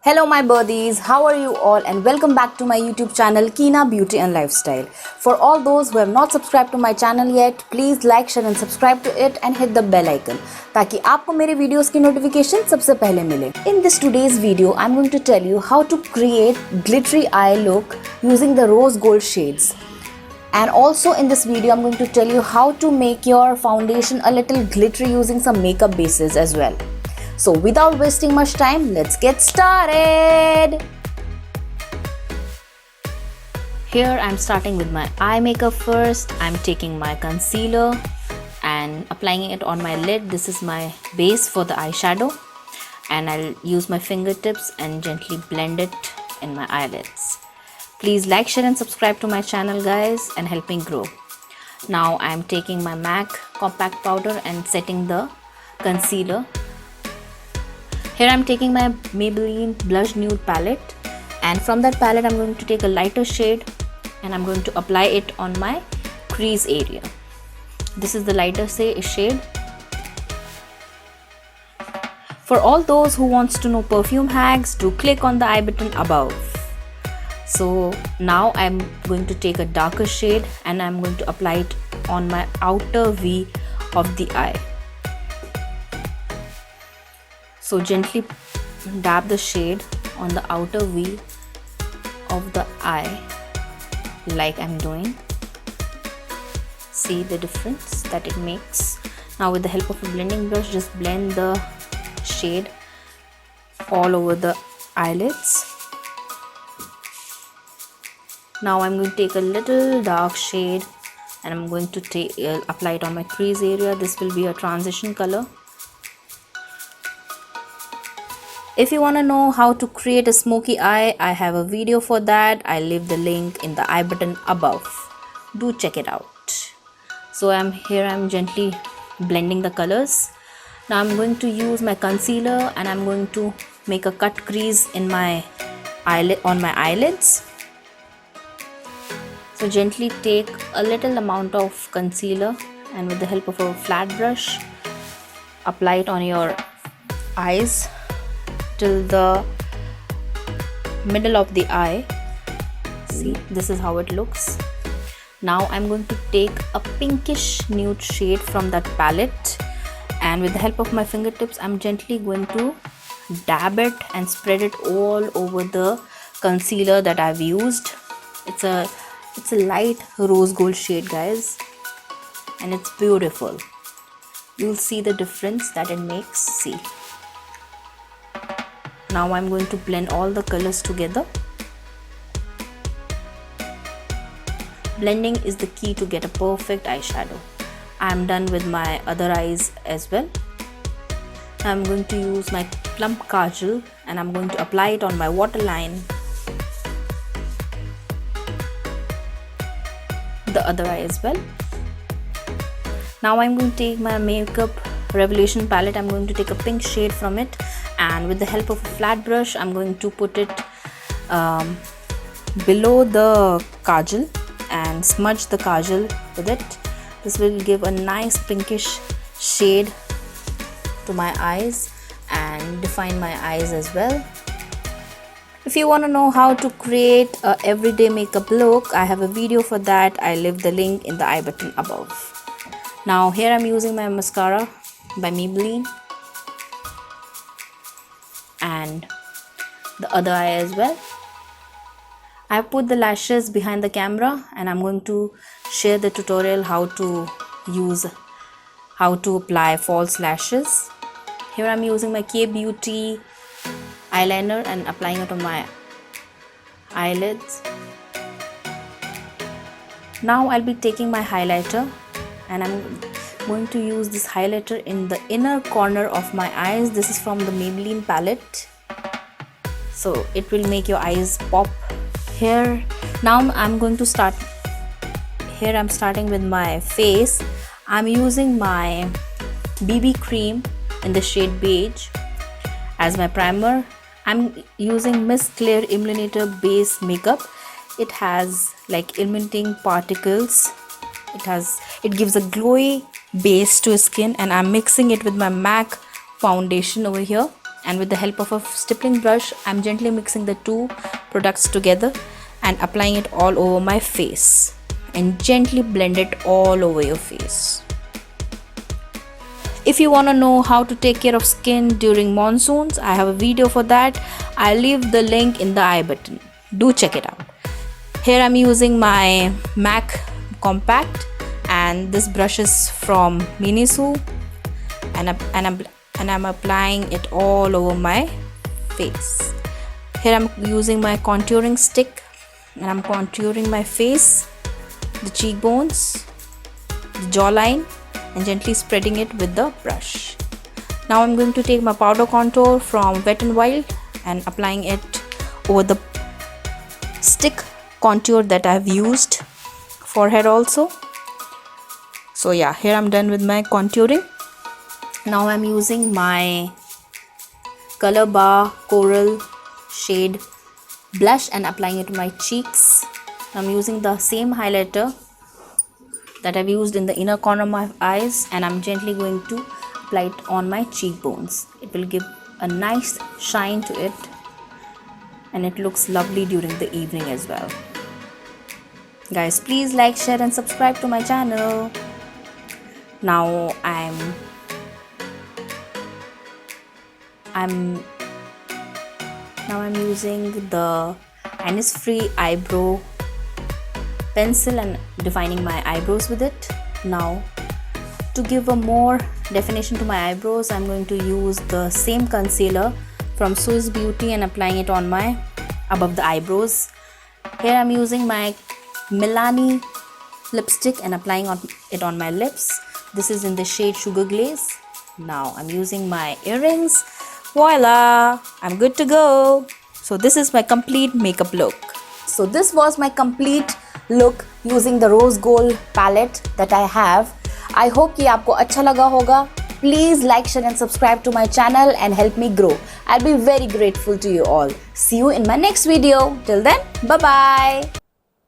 Hello my birdies, how are you all and welcome back to my YouTube channel Keena Beauty and Lifestyle. For all those who have not subscribed to my channel yet, please like, share and subscribe to it and hit the bell icon ताकि आपको मेरे videos की notification सबसे पहले मिले. In this today's video, I'm going to tell you how to create glittery eye look using the rose gold shades. And also in this video, I'm going to tell you how to make your foundation a little glittery using some makeup bases as well. So without wasting much time, let's get started. Here I'm starting with my eye makeup first. I'm taking my concealer and applying it on my lid. This is my base for the eyeshadow, and I'll use my fingertips and gently blend it in my eyelids. Please like, share and subscribe to my channel guys and help me grow. Now I'm taking my MAC compact powder and setting the concealer. Here I'm taking my Maybelline Blush Nude palette, and from that palette I'm going to take a lighter shade and I'm going to apply it on my crease area. This is the lighter shade. For all those who wants to know perfume hacks, do click on the I button above. So now I'm going to take a darker shade and I'm going to apply it on my outer V of the eye. So gently dab the shade on the outer V of the eye like I'm doing. See the difference that it makes. Now with the help of a blending brush, just blend the shade all over the eyelids. Now I'm going to take a little dark shade and I'm going to apply it on my crease area. This will be a transition color. If you want to know how to create a smoky eye, I have a video for that. I'll leave the link in the I button above. Do check it out. So I'm gently blending the colors. Now I'm going to use my concealer and I'm going to make a cut crease in my on my eyelids. So gently take a little amount of concealer and with the help of a flat brush, apply it on your eyes till the middle of the eye. See, this is how it looks. Now I'm going to take a pinkish nude shade from that palette, and with the help of my fingertips I'm gently going to dab it and spread it all over the concealer that I've used. It's a light rose gold shade guys, and it's beautiful. You'll see the difference that it makes. See, now I'm going to blend all the colors together. Blending is the key to get a perfect eyeshadow. I'm done with my other eyes as well. I'm going to use my plump kajal and I'm going to apply it on my waterline, the other eye as well. Now I'm going to take my Makeup Revolution palette. I'm going to take a pink shade from it, and with the help of a flat brush I'm going to put it below the kajal and smudge the kajal with it. This will give a nice pinkish shade to my eyes and define my eyes as well. If you want to know how to create a everyday makeup look, I have a video for that. I'll leave the link in the I button above. Now here I'm using my mascara by Maybelline and the other eye as well. I have put the lashes behind the camera and I'm going to share the tutorial how to apply false lashes. Here I'm using my K Beauty eyeliner and applying it on my eyelids. Now I'll be taking my highlighter and I'm going to use this highlighter in the inner corner of my eyes. This is from the Maybelline palette, so it will make your eyes pop. Here now I'm going to start. Here I'm starting with my face. I'm using my BB cream in the shade beige as my primer. I'm using Miss Clear Illuminator Base Makeup. It has like illuminating particles. It gives a glowy base to skin, and I'm mixing it with my MAC foundation over here. and with the help of a stippling brush, I'm gently mixing the two products together and applying it all over my face, and gently blend it all over your face. If you want to know how to take care of skin during monsoons, I have a video for that. I'll leave the link in the I button. Do check it out. Here I'm using my MAC compact, and this brush is from Miniso, and I'm applying it all over my face. Here I'm using my contouring stick, and I'm contouring my face, the cheekbones, the jawline, and gently spreading it with the brush. Now I'm going to take my powder contour from Wet n Wild and applying it over the stick contour that I've used, forehead also. So yeah, here I'm done with my contouring. Now I'm using my Color Bar Coral shade blush and applying it to my cheeks. I'm using the same highlighter that I've used in the inner corner of my eyes, and I'm gently going to apply it on my cheekbones. It will give a nice shine to it, and it looks lovely during the evening as well. Guys, please like, share and subscribe to my channel. Now I'm using the Innisfree eyebrow pencil and defining my eyebrows with it. Now to give a more definition to my eyebrows, I'm going to use the same concealer from Swiss Beauty and applying it on my above the eyebrows. Here I'm using my Milani lipstick and applying it on my lips. This is in the shade Sugar Glaze. Now I'm using my earrings. Voila, I'm good to go. So this is my complete makeup look. So this was my complete look using the rose gold palette that I have. I hope कि आपको अच्छा लगा होगा. Please like, share and subscribe to my channel and help me grow. I'll be very grateful to you all. See you in my next video. Till then, bye bye.